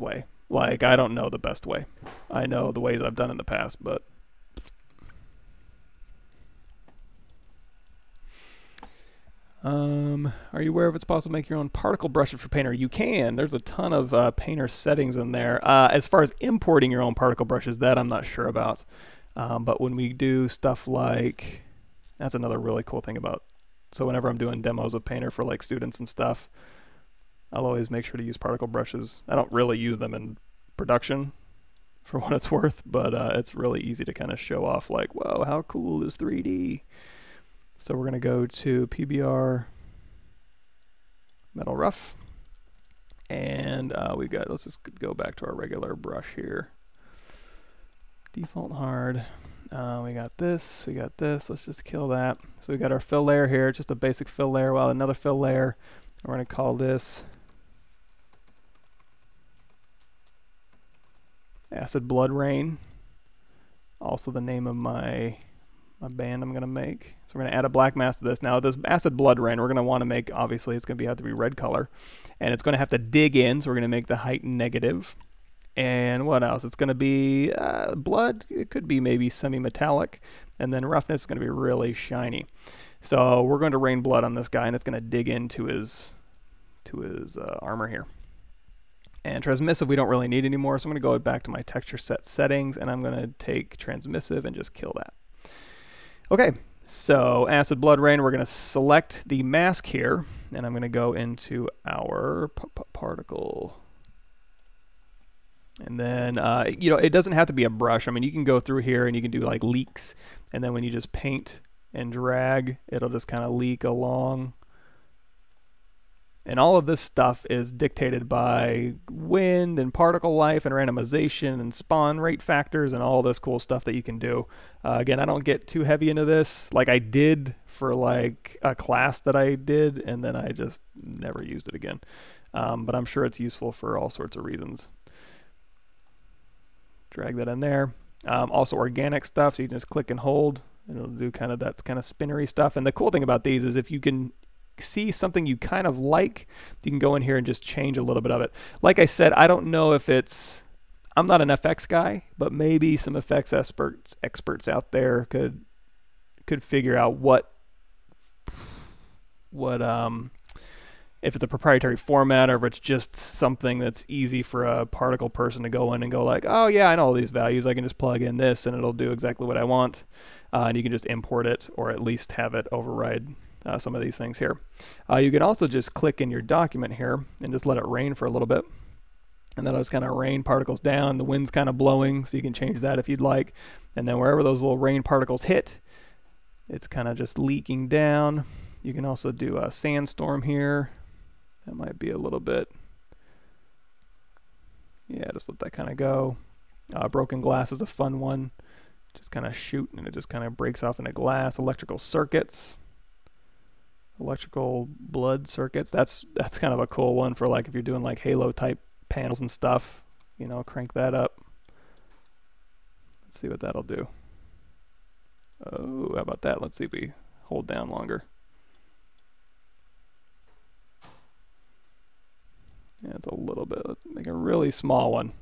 way. Like, I don't know the best way. I know the ways I've done in the past, but are you aware if it's possible to make your own particle brushes for Painter? You can. There's a ton of Painter settings in there. As far as importing your own particle brushes, that I'm not sure about. But when we do stuff like, that's another really cool thing about, so whenever I'm doing demos of Painter for like students and stuff, I'll always make sure to use particle brushes. I don't really use them in production for what it's worth, but it's really easy to kind of show off like, whoa, how cool is 3D? So we're going to go to PBR Metal Rough, and we got, let's just go back to our regular brush here. Default hard. We got this, let's just kill that. So we got our fill layer here, just a basic fill layer, well, another fill layer. We're going to call this Acid Blood Rain. Also the name of my band I'm going to make. So we're going to add a black mask to this. Now this Acid Blood Rain, we're going to want to make, obviously it's going to have to be red color. And it's going to have to dig in, so we're going to make the height negative. And what else? It's going to be blood. It could be maybe semi-metallic. And then roughness is going to be really shiny. So we're going to rain blood on this guy, and it's going to dig into his armor here. And transmissive we don't really need anymore, so I'm going to go back to my texture set settings, and I'm going to take transmissive and just kill that. Okay, so Acid Blood Rain, we're going to select the mask here, and I'm going to go into our particle. And then, you know, it doesn't have to be a brush. I mean, you can go through here and you can do like leaks, and then when you just paint and drag, it'll just kind of leak along. And all of this stuff is dictated by wind and particle life and randomization and spawn rate factors and all this cool stuff that you can do. Again, I don't get too heavy into this like I did for like a class that I did, and then I just never used it again. But I'm sure it's useful for all sorts of reasons. Drag that in there. Also organic stuff, so you can just click and hold, and it'll do kind of that kind of spinnery stuff. And the cool thing about these is if you can see something you kind of like, you can go in here and just change a little bit of it. Like I said, I don't know if it's, I'm not an FX guy, but maybe some FX experts out there could figure out what if it's a proprietary format or if it's just something that's easy for a particle person to go in and go like, oh yeah, I know all these values, I can just plug in this and it'll do exactly what I want. And you can just import it or at least have it override some of these things here. You can also just click in your document here and just let it rain for a little bit. And that'll just kind of rain particles down. The wind's kind of blowing, so you can change that if you'd like. And then wherever those little rain particles hit, it's kind of just leaking down. You can also do a sandstorm here. That might be a little bit, yeah, just let that kind of go. Broken glass is a fun one. Just kind of shoot and it just kind of breaks off into glass. Electrical circuits. Electrical blood circuits. That's kind of a cool one for like if you're doing like halo type panels and stuff. You know, crank that up. Let's see what that'll do. Oh, how about that? Let's see if we hold down longer. Yeah, it's a little bit, make a really small one.